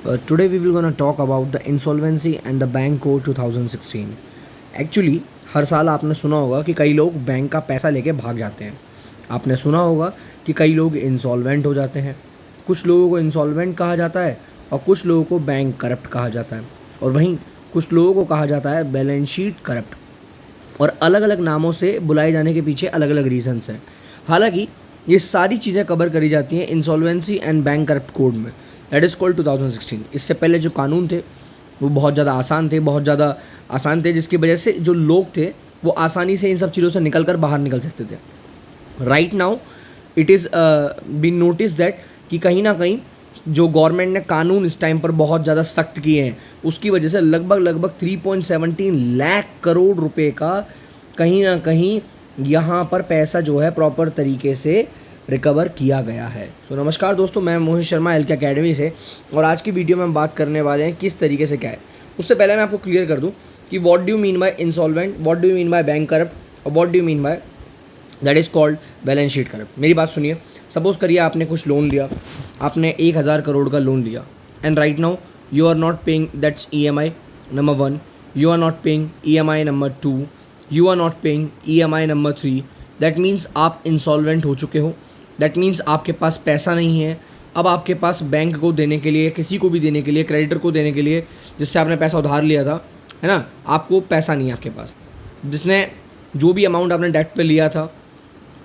Today we will gonna talk about the insolvency and the bank code 2016. Actually हर साल आपने सुना होगा कि कई लोग बैंक का पैसा लेके भाग जाते हैं। आपने सुना होगा कि कई लोग इंसॉल्वेंट हो जाते हैं। कुछ लोगों को इंसॉल्वेंट कहा जाता है और कुछ लोगों को बैंक करप्ट कहा जाता है, और वहीं कुछ लोगों को कहा जाता है बैलेंस शीट करप्ट। और अलग अलग नामों से बुलाए जाने के पीछे अलग अलग रीजंस हैं। हालांकि ये सारी चीज़ें कवर करी जाती हैं insolvency and bank corrupt code में, दैट इज़ कॉल्ड 2016। इससे पहले जो कानून थे वो बहुत ज़्यादा आसान थे, जिसकी वजह से जो लोग थे वो आसानी से इन सब चीज़ों से निकल कर बाहर निकल सकते थे। Right now it is been notice that कि कहीं ना कहीं जो गवर्नमेंट ने कानून इस टाइम पर बहुत ज़्यादा सख्त किए हैं, उसकी वजह से लगभग 3.17 लाख करोड़ रुपए का कहीं ना कहीं यहाँ पर पैसा जो है प्रॉपर तरीके से रिकवर किया गया है। सो नमस्कार दोस्तों, मैं मोहित शर्मा एल के अकेडमी से, और आज की वीडियो में हम बात करने वाले हैं किस तरीके से क्या है। उससे पहले मैं आपको क्लियर कर दूं कि what do you mean by insolvent, what do you mean by bankrupt, और what do you mean by that is called balance sheet करप्ट। मेरी बात सुनिए। सपोज करिए आपने कुछ लोन लिया, आपने 1000 करोड़ का लोन लिया, and right now you are not paying that's EMI number 1, you are not paying EMI number 2, you are not paying EMI number 3। That means आप इंसॉल्वेंट हो चुके हो। दैट मीन्स आपके पास पैसा नहीं है। अब आपके पास बैंक को देने के लिए, किसी को भी देने के लिए, क्रेडिटर को देने के लिए जिससे आपने पैसा उधार लिया था, है ना, आपको पैसा नहीं है आपके पास। जिसने जो भी अमाउंट आपने डेट पे लिया था,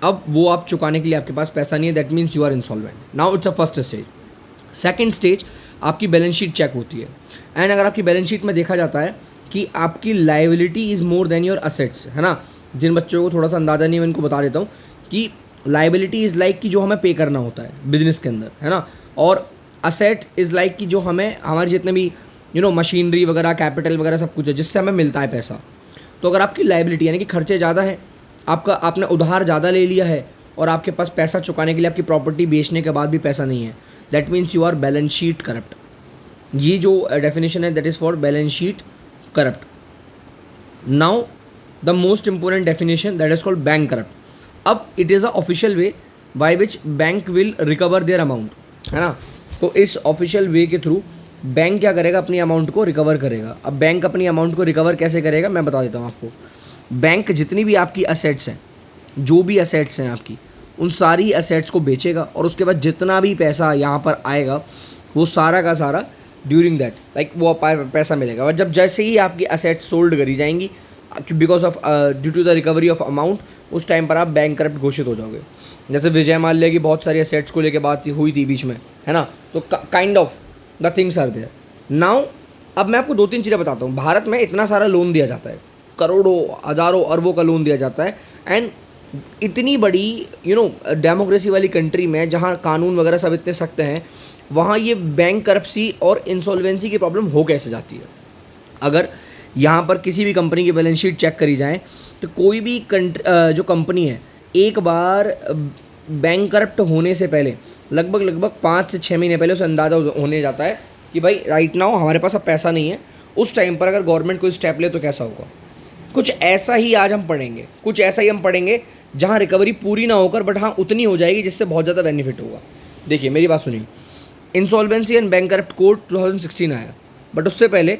अब वो आप चुकाने के लिए आपके पास पैसा नहीं है। That means you are insolvent. Now it's a first stage. Second stage, आपकी बैलेंस शीट चेक होती है, एंड अगर आपकी बैलेंस शीट में देखा जाता है कि आपकी liability is more than your assets, है ना। जिन बच्चों को थोड़ा सा अंदाज़ा नहीं है, मैं इनको बता देता हूँ कि लाइबिलिटी इज़ लाइक कि जो हमें पे करना होता है बिजनेस के अंदर, है ना, और असेट इज़ लाइक कि जो हमें हमारे जितने भी मशीनरी वगैरह, कैपिटल वगैरह सब कुछ है जिससे हमें मिलता है पैसा। तो अगर आपकी लाइबिलिटी यानी कि खर्चे ज़्यादा है, आपने उधार ज़्यादा ले लिया है, और आपके पास पैसा चुकाने के लिए आपकी प्रॉपर्टी बेचने के बाद भी पैसा नहीं है, that means you are balance sheet corrupt. ये जो डेफिनेशन है that is for balance sheet corrupt. Now the most important definition that is called bank corrupt. अब it is a official way by which bank will recover their amount, है ना। तो इस official वे के through bank क्या करेगा, अपनी amount को रिकवर करेगा। अब बैंक अपनी अमाउंट को रिकवर कैसे करेगा, मैं बता देता हूँ आपको। बैंक जितनी भी आपकी असेट्स हैं, जो भी असेट्स हैं आपकी, उन सारी असेट्स को बेचेगा, और उसके बाद जितना भी पैसा यहाँ पर आएगा वो सारा का सारा ड्यूरिंग दैट लाइक वो पैसा मिलेगा। और जब जैसे ही आपकी असेट्स सोल्ड करी जाएंगी because of due to the recovery of amount, उस टाइम पर आप बैंक करप्ट घोषित हो जाओगे। जैसे विजय माल्या की बहुत सारी असेट्स को लेकर बात हुई थी बीच में, है ना। तो kind of the things are there now. अब मैं आपको 2-3 चीज़ें बताता हूँ। भारत में इतना सारा लोन दिया जाता है, करोड़ों, हज़ारों, अरबों का लोन दिया जाता है, एंड इतनी बड़ी डेमोक्रेसी वाली कंट्री में जहाँ कानून वगैरह सब इतने सख्त हैं, वहाँ ये बैंक करप्सी और इंसॉल्वेंसी की प्रॉब्लम हो कैसे जाती है। अगर यहाँ पर किसी भी कंपनी की बैलेंस शीट चेक करी जाए तो कोई भी जो कंपनी है, एक बार बैंक करप्ट होने से पहले लगभग 5 से 6 महीने पहले उसे अंदाज़ा होने जाता है कि भाई राइट नाउ हमारे पास अब पैसा नहीं है। उस टाइम पर अगर गवर्नमेंट कोई स्टेप ले तो कैसा होगा। कुछ ऐसा ही आज हम पढ़ेंगे, जहाँ रिकवरी पूरी ना होकर बट हाँ उतनी हो जाएगी जिससे बहुत ज़्यादा बेनिफिट होगा। देखिए मेरी बात सुनिए। Insolvency and bank corrupt code 2016 आया, बट उससे पहले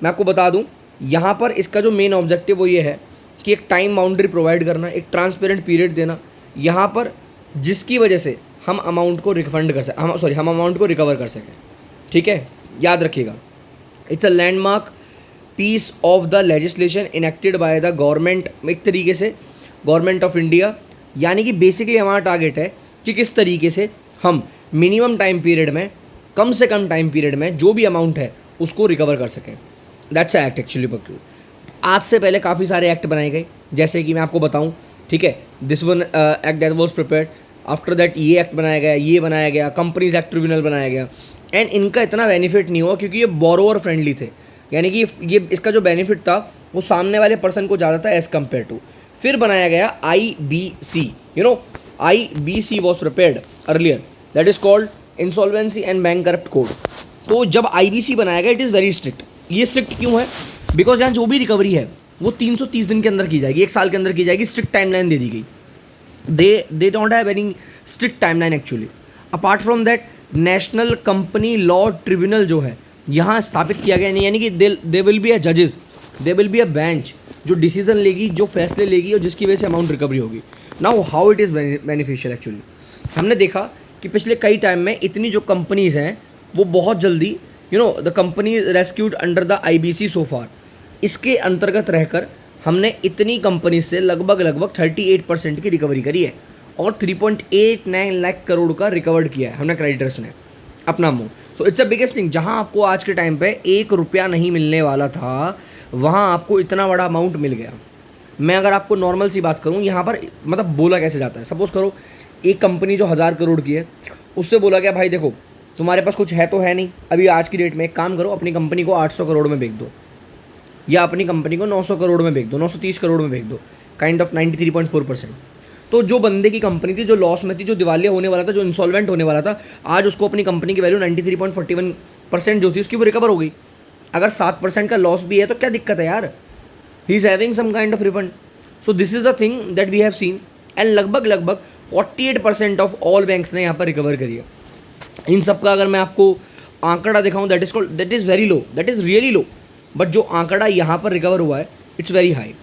मैं आपको बता दूं, यहाँ पर इसका जो मेन ऑब्जेक्टिव वो ये है कि एक टाइम बाउंड्री प्रोवाइड करना, एक ट्रांसपेरेंट पीरियड देना, यहाँ पर जिसकी वजह से हम अमाउंट को हम अमाउंट को रिकवर कर सकें। ठीक है, याद रखिएगा। It's a landmark piece of the legislation enacted by the government, एक तरीके से गवर्नमेंट ऑफ इंडिया। यानी कि बेसिकली हमारा टारगेट है कि किस तरीके से हम मिनिमम टाइम पीरियड में, कम से कम टाइम पीरियड में जो भी अमाउंट है उसको रिकवर कर सकें। That's act actually procure. आज से पहले काफ़ी सारे एक्ट बनाए गए, जैसे कि मैं आपको बताऊं, ठीक है, this one act that was prepared, after that ये एक्ट बनाया गया, कंपनीज एक्ट ट्रिब्यूनल बनाया गया, एंड इनका इतना बेनिफिट नहीं हुआ क्योंकि ये बोरोवर फ्रेंडली थे। यानी कि ये इसका जो बेनिफिट था वो सामने वाले पर्सन को ज़्यादा था एज़ कम्पेयर टू। फिर बनाया गया IBC, IBC was prepared earlier, that is called insolvency and bank corrupt code. तो जब IBC बनाया गया, इट इज़ वेरी स्ट्रिक्ट। ये स्ट्रिक्ट क्यों है? बिकॉज यहाँ जो भी रिकवरी है वो 330 दिन के अंदर की जाएगी, 1 साल के अंदर की जाएगी। स्ट्रिक्ट टाइमलाइन दे दी गई। They don't have any strict timeline actually. Apart from that national company law tribunal जो है यहाँ स्थापित किया गया, नहीं यानी कि दे विल बी अ जजेस, they will be a bench जो डिसीजन लेगी, जो फैसले लेगी और जिसकी वजह से अमाउंट रिकवरी होगी। Now how it is beneficial actually, हमने देखा कि पिछले कई टाइम में इतनी जो कंपनीज़ हैं वो बहुत जल्दी the company rescued under the IBC सो फार, इसके अंतर्गत रहकर हमने इतनी कंपनी से लगभग 38% की रिकवरी करी है और 3.89 लाख करोड़ का रिकवर्ड किया है हमने क्रेडिटर्स ने अपना मुँह। So it's a biggest thing, जहाँ आपको आज के टाइम पे 1 रुपया नहीं मिलने वाला था वहाँ आपको इतना बड़ा अमाउंट मिल गया। मैं अगर आपको नॉर्मल सी बात करूँ यहाँ पर, मतलब बोला कैसे जाता है, सपोज़ करो एक कंपनी जो 1000 करोड़ की है, उससे बोला गया भाई देखो तुम्हारे पास कुछ है तो है नहीं, अभी आज की डेट में एक काम करो, अपनी कंपनी को 800 करोड़ में बेच दो या अपनी कंपनी को 900 करोड़ में बेच दो, 930 करोड़ में बेच दो, काइंड ऑफ 93.4%। तो जो बंदे की कंपनी थी, जो लॉस में थी, जो दिवालिया होने वाला था, जो इंसॉल्वेंट होने वाला था, आज उसको अपनी कंपनी की वैल्यू 93.41% जो थी उसकी वो रिकवर हो गई। अगर 7% का लॉस भी है तो क्या दिक्कत है यार, he is having some kind of refund. So this is the thing that we have seen and लगभग 48% ऑफ ऑल बैंक्स ने यहाँ पर रिकवर करी है। इन सब का अगर मैं आपको आंकड़ा दिखाऊँ, that is very low, that is really low, but जो आंकड़ा यहाँ पर रिकवर हुआ है it's very high.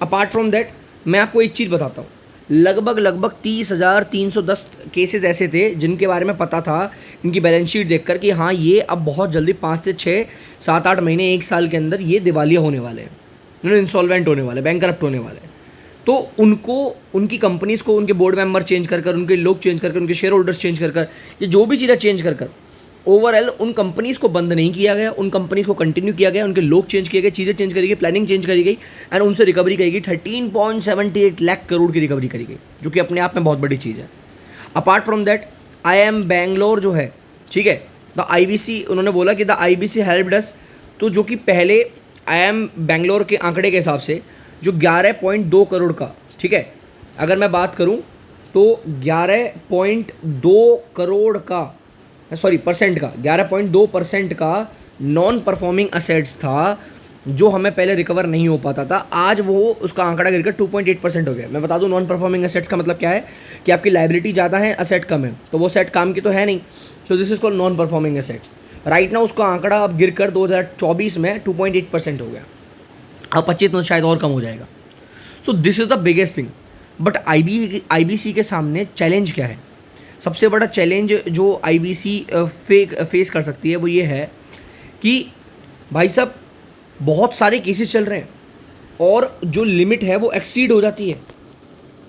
Apart from that मैं आपको एक चीज़ बताता हूँ, लगभग 30,310 केसेस ऐसे थे जिनके बारे में पता था इनकी बैलेंस शीट देखकर कि हाँ ये अब बहुत जल्दी 5 से 6, 7, 8 महीने, 1 साल के अंदर ये दिवालिया होने वाले हैं, इंसॉल्वेंट होने वाले, बैंकरप्ट होने वाले हैं। तो उनको, उनकी कंपनीज़ को, उनके बोर्ड मेंबर चेंज कर, उनके लोग चेंज कर, उनके शेयर होल्डर्स चेंज कर, ये जो भी चीज़ें चेंज कर ओवरऑल उन कंपनीज़ को बंद नहीं किया गया, उन कंपनीज़ को कंटिन्यू किया गया, उनके लोग चेंज किए गए, चीज़ें चेंज करी गई, प्लानिंग चेंज करी गई एंड उनसे रिकवरी करी गई। 13.78 लाख करोड़ की रिकवरी करी गई, जो कि अपने आप में बहुत बड़ी चीज़ है। Apart from that IIM Bangalore जो है, ठीक है, द IBC, उन्होंने बोला कि द IBC हेल्प्ड अस, तो जो कि पहले IIM बैंगलोर के आंकड़े के हिसाब से जो 11.2 करोड़ का, ठीक है, अगर मैं बात करूं तो 11.2 करोड़ का, सॉरी परसेंट का, 11.2% का नॉन परफॉर्मिंग असेट्स था जो हमें पहले रिकवर नहीं हो पाता था। आज वो उसका आंकड़ा गिरकर 2.8% हो गया। मैं बता दूं नॉन परफॉर्मिंग असेट्स का मतलब क्या है कि आपकी लाइबिलिटी ज़्यादा है, असेट कम है, तो वो सेट काम की तो है नहीं, तो this is called non performing assets. Right ना उसका आंकड़ा अब गिरकर 2024 में 2.8% हो गया, अब 25 में शायद और कम हो जाएगा। सो this is the biggest thing. But IBC के सामने चैलेंज क्या है? सबसे बड़ा चैलेंज जो IBC फेस कर सकती है वो ये है कि भाई साहब बहुत सारे केसेस चल रहे हैं और जो लिमिट है वो एक्सीड हो जाती है।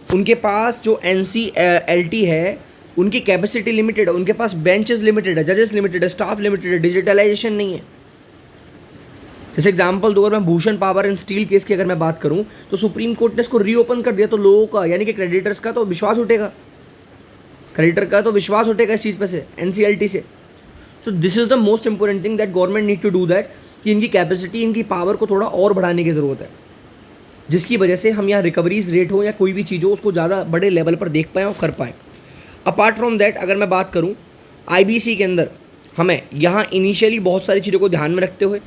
उनके पास जो NCLT है उनकी कैपेसिटी लिमिटेड है, उनके पास बेंचेस लिमिटेड है, जजेस लिमिटेड है, स्टाफ लिमिटेड है, डिजिटलाइजेशन नहीं है। जैसे एग्जांपल दो, अगर मैं Bhushan power and steel case की अगर मैं बात करूं तो सुप्रीम कोर्ट ने इसको रीओपन कर दिया, तो लोगों का यानी कि क्रेडिटर्स का तो विश्वास उठेगा, क्रेडिटर का तो विश्वास उठेगा इस चीज़ पे से, NCLT से। So this is the most important thing that government need to do that, कि इनकी कैपेसिटी, इनकी पावर को थोड़ा और बढ़ाने की ज़रूरत है, जिसकी वजह से हम यहाँ रिकवरीज रेट हो या कोई भी चीज़ हो उसको ज़्यादा बड़े लेवल पर देख पाएँ और कर पाएँ। अपार्ट फ्रॉम दैट अगर मैं बात करूँ IBC के अंदर, हमें यहाँ इनिशियली बहुत सारी चीज़ों को ध्यान में रखते हुए,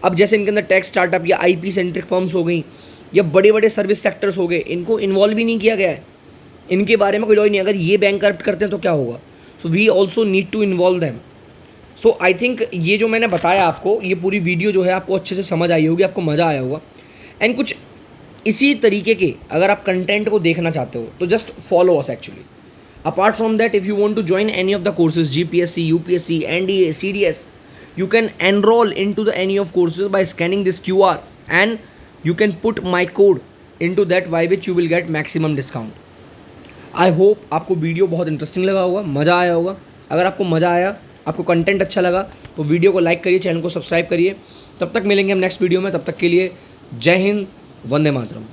अब जैसे इनके अंदर टेक स्टार्टअप या IP सेंट्रिक फर्म्स हो गई या बड़े बड़े सर्विस सेक्टर्स हो गए, इनको इन्वॉल्व भी नहीं किया गया है, इनके बारे में कोई लॉ नहीं। अगर ये बैंक करप्ट करते हैं तो क्या होगा? So we also need to involve them. So I think ये जो मैंने बताया आपको, ये पूरी वीडियो जो है आपको अच्छे से समझ आई होगी, आपको मज़ा आया होगा। एंड कुछ इसी तरीके के अगर आप कंटेंट को देखना चाहते हो तो just follow us actually. Apart from that, if you want to join any of the courses, GPSC, UPSC, NDA, CDS, you can enroll into the any of courses by scanning this QR and you can put my code into that, by which you will get maximum discount. I hope आपको video बहुत interesting लगा होगा, मज़ा आया होगा। अगर आपको मज़ा आया, आपको कंटेंट अच्छा लगा तो वीडियो को लाइक करिए, चैनल को सब्सक्राइब करिए। तब तक मिलेंगे हम नेक्स्ट वीडियो में, तब तक के लिए जय हिंद, वंदे मातरम।